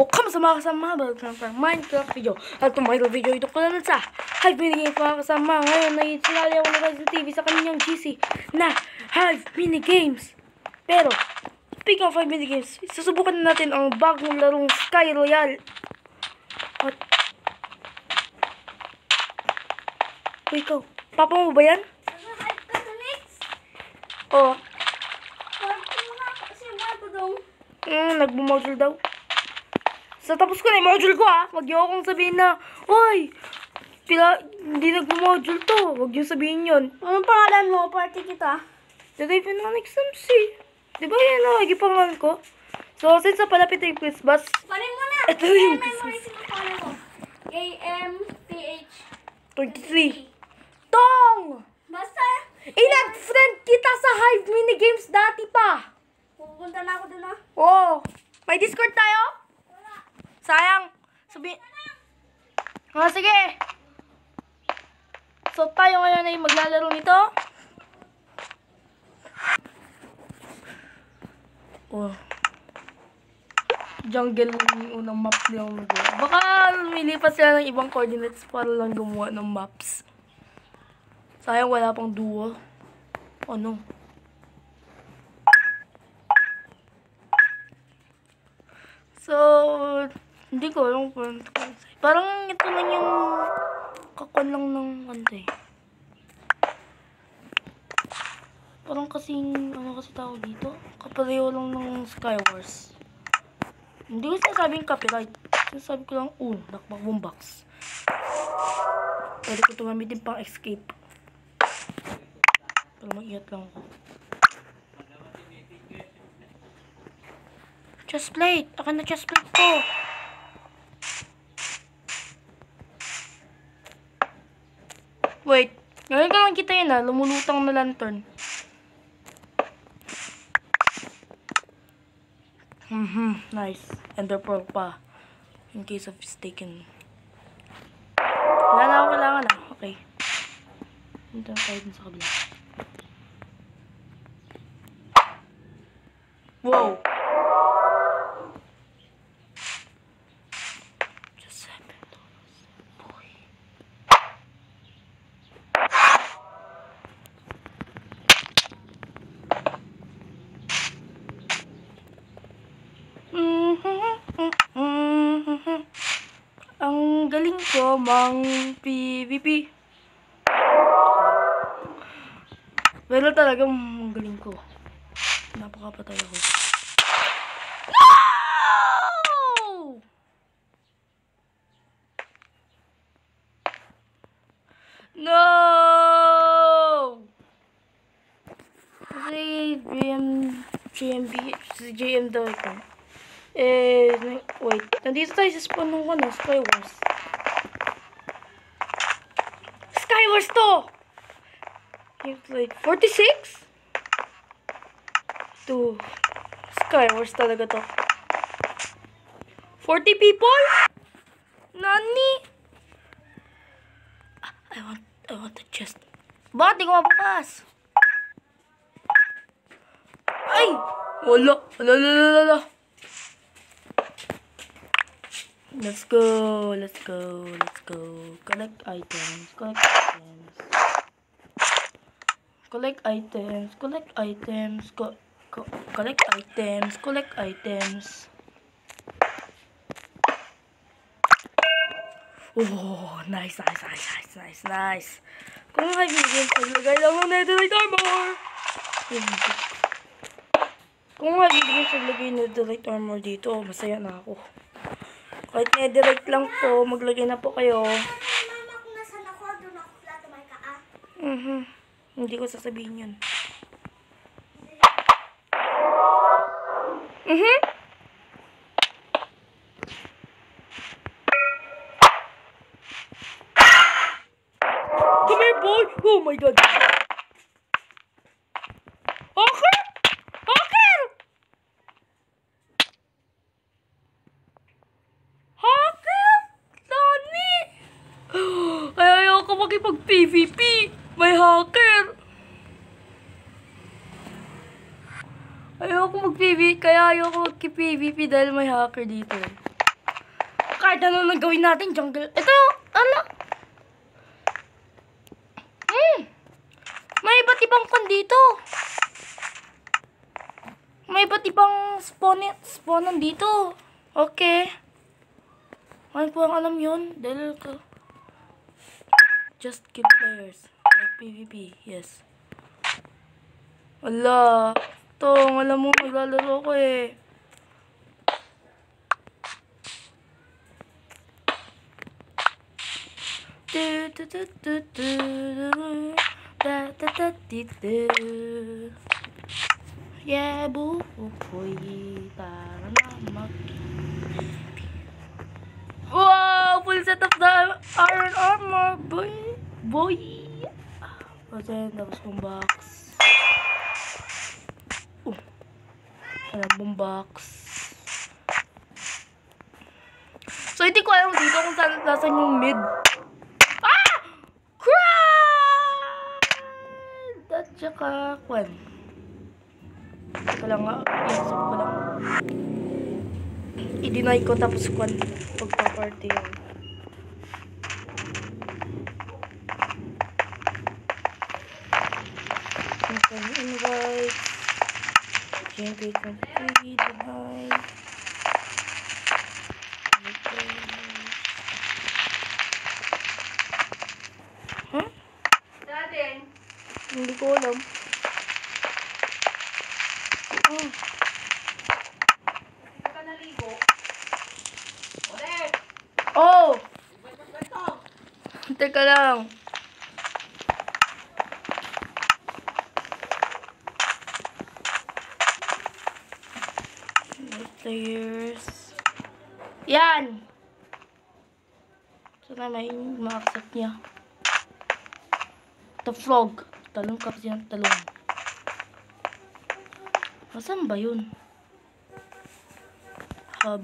O kamusta mga kasama, balik lang sa Minecraft video. At itong Minecraft video ito ko lang sa Hive Minigames mga kasama. Ngayon ay sinali ako na sa TV sa kanyang GC na Hive Minigames. Pero, speaking of Hive Minigames, susubukan na natin ang bagong larong Sky Royale. At ikaw, papa mo ba yan? Oo. Nagmo-module daw. So, tapos ko na yung module ko, ha. Huwag niyo akong sabihin na, Hoy, hindi nagmo-module to. Huwag niyo sabihin yun. Anong pangalan mo? Party kita. Today, Phenonix MC. Di ba yan ang lagi pangalan ko? So, since sa palapit yung Christmas. Panin mo na. Ito yung Christmas. AMPH 23. Tong! Basta. Nag-friend kita sa Hive Minigames dati pa. Pupunta na ako dun, ha? Oo. May Discord tayo? Wala. Sayang. Sige. So, tayo ngayon ay maglalaro nito. Oh. Jungle yung unang map lang nagawa. Baka lumilipat sila ng ibang coordinates para lang gumawa ng maps. Sayang wala pang duo. Ano? So, hindi ko alam kung parang ito lang yung kakon lang ng kante. Parang kasing, ano kasi tawag dito? Kapareho lang ng Skywars. Hindi ko sinasabing copyright. Sinasabi ko lang, nakmak boombox. Pwede ko ito gamitin pang escape. Pero mag-iat lang ako. Chest plate! Akin na chest plate ko! Wait. Ngayon ko lang kita yun, lumulutang na lantern. Nice. Ender pearl pa. In case of mistaken. Wala na ako kailangan, Okay. Punta na tayo dun sa kabila. Wow! Ang galing ko mang PvP. Pero talagang ang galing ko. Napakapatay ako. No! Kasi GM daw ito. Wait. Nandito tayo sa spawn ng Skywars. Skywars to! It's like 46? To Skywars talaga to. 40 people? Nani? I want the chest. Bakit di ko mabukas? Ay! Wala. Let's go. Collect items. Oh, nice. Kung kaibigan, paglagay lang ng netherite armor. Kung kaibigan, paglagay ng netherite armor dito, masaya na ako. Kahit netherite lang po, maglagay na po kayo. Mama, kung nasan ako, doon ako plato may kaa. Hindi ko sasabihin yun. Come here, boy! Oh my God! Hacker! Nani! Ayaw ko makipag-PvP! May hacker! Ayoko mag-PvP, kaya ayoko mag-PvP dahil may hacker dito. kahit ano nang gawin natin, jungle. Ito, ano? May iba't ibang kon dito. May iba't ibang spawnan dito. Okay. Ano po ang alam yun? Dahil ko. Just kill players. Like PvP. Yes. Wala. Ito, alam mo, maglalaro ko eh. Yeah, buboy. Para na wow! Full set of the iron armor, boy! Boy! Kasi tapos pong box. Alam pong box. So, hindi ko alam dito kung saan nasan yung mid. Ah! Crud! At saka, kwan. Ito lang nga. Iasap ko lang. I-deny ko tapos kwan. Pagpa-party yun. Invite. GMP 23. Deny. Huh? Daddy. Hindi ko alam. Oh. Hindi ka naligo. Ulit. Oh! Teka lang. Players. Yan! Sana may ma-accept niya. The frog. Talong ka siya. Talong. Masan ba yun? Hub.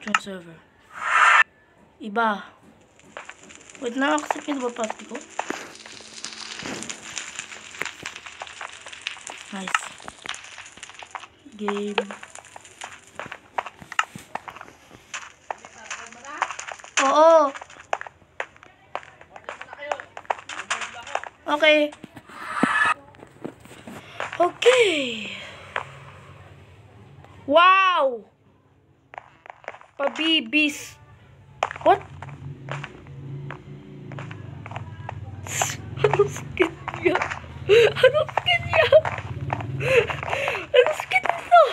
Join server. Iba. Wait, na-accept niya ba party ko? Nice. Game. Oo. Okay. Okay. Wow! Pabibis. What? Anong skin niya? Anong skin niya? Anong skin nito?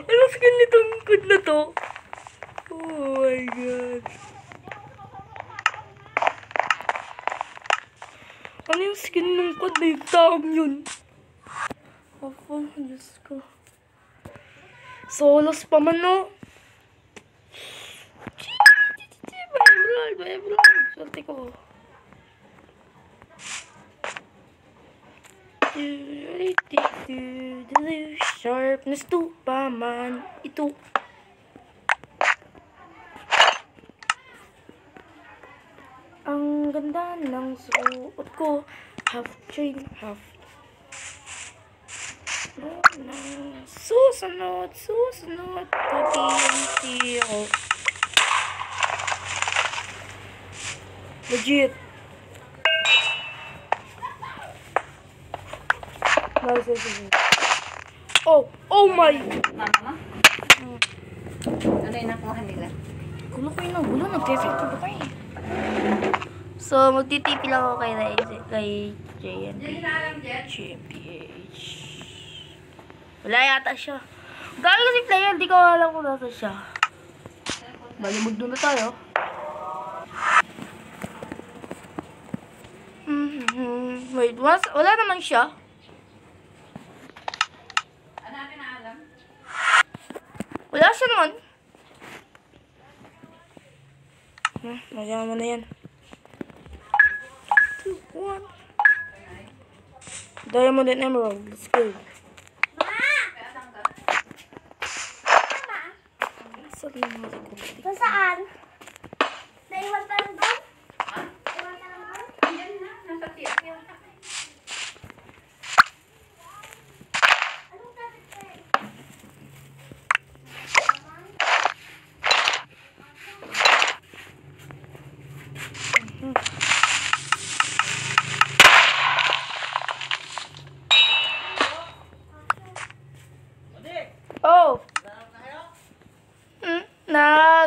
Anong skin nitong good na to? Oh my god. Ano yung skin ng kod na yung taong yun? Oh, Diyos ko. Solos pa man, no? Swerte ko. Sharpness to pa man. Ito. Ang ganda ng suot ko. Half chain, half. Susunod. Pati ako. Legit. Nice. Oh my. Mama? Ano yung nakuha nila? Gulo ko yun ang gulo. Nag-traffic ko ba eh. So, magtitipi lang ako kay JMPH. Wala yata siya. Dahil kasi player, hindi ko alam kung nasa siya. Malimod doon na tayo. Wait, wala naman siya. Hanapin na alam. Wala siya naman. Magyama mo na yan. 2, 1. Diamond and emerald. Let's go. Saan? Naiwan tayo doon? Ha? Naiwan tayo doon? Diyan na, nasa tiyak yun. Anong tapit ko eh?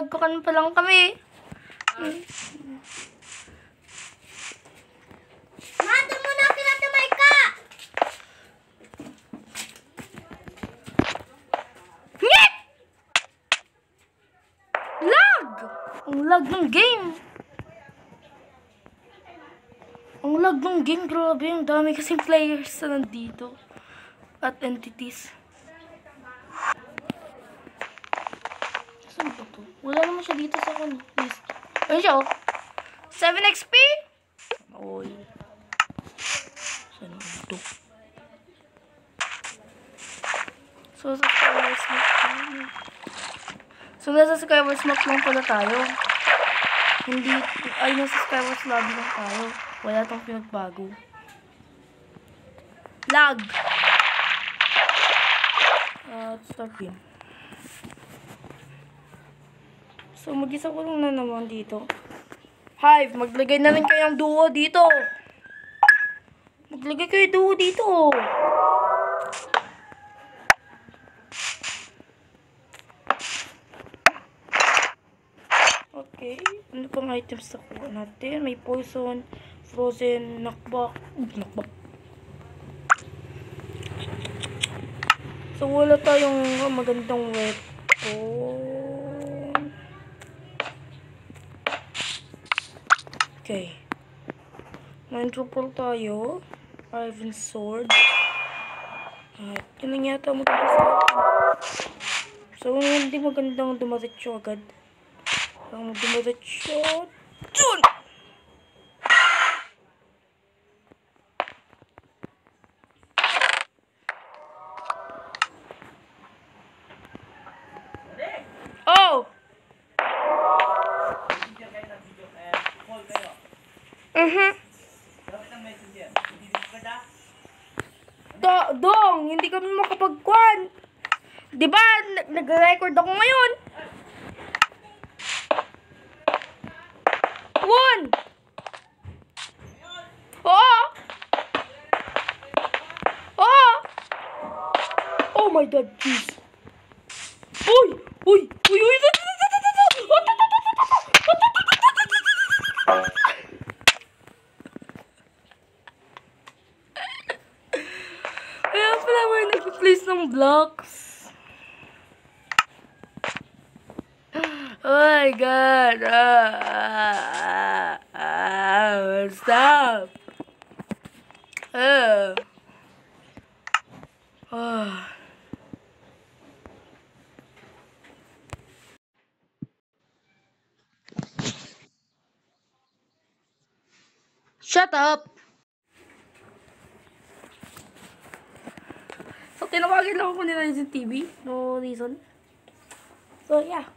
nagkakan pa lang kami. Mata mo na pinatamay ka! Ngit! Lag! Ang lag ng game. Ang lag ng game, grabe. Ang dami kasing players na nandito. At entities. Saan ba to? Wala naman siya dito sa list. Ayun siya, oh. 7 XP? Oy. Saan ba ito? So, sa Skyward Smoke lang. So, nasa Skyward Smoke lang pala tayo. Hindi, ay, nasa Skyward Lobby lang tayo. Wala tong pinagbago. Lag! Start game. So, mag-isa ko lang na naman dito. Hive, maglagay na rin kayo ng duo dito. Maglagay kayo duo dito. Okay, ano pang items na kuha natin? May poison, frozen, knockback. Knockback. So, wala tayong magandang weapon. Okay. 9 triple tayo. Iron sword. At yun lang yata maganda sa akin. So, hindi magandang dumaretso agad. Ang dumaretso. Dun! Oh! Dong, hindi kami makapagkuhan. Diba, nag-record ako ngayon. One! Oo! Oo! Oh my God, jeez. Uy! Uy! Uy! Uy! Kaya pala may nag-place ng blocks. Oh my God. Stop. Shut up. So, tinawagan lang ako nila sa TV. No reason. So, yeah.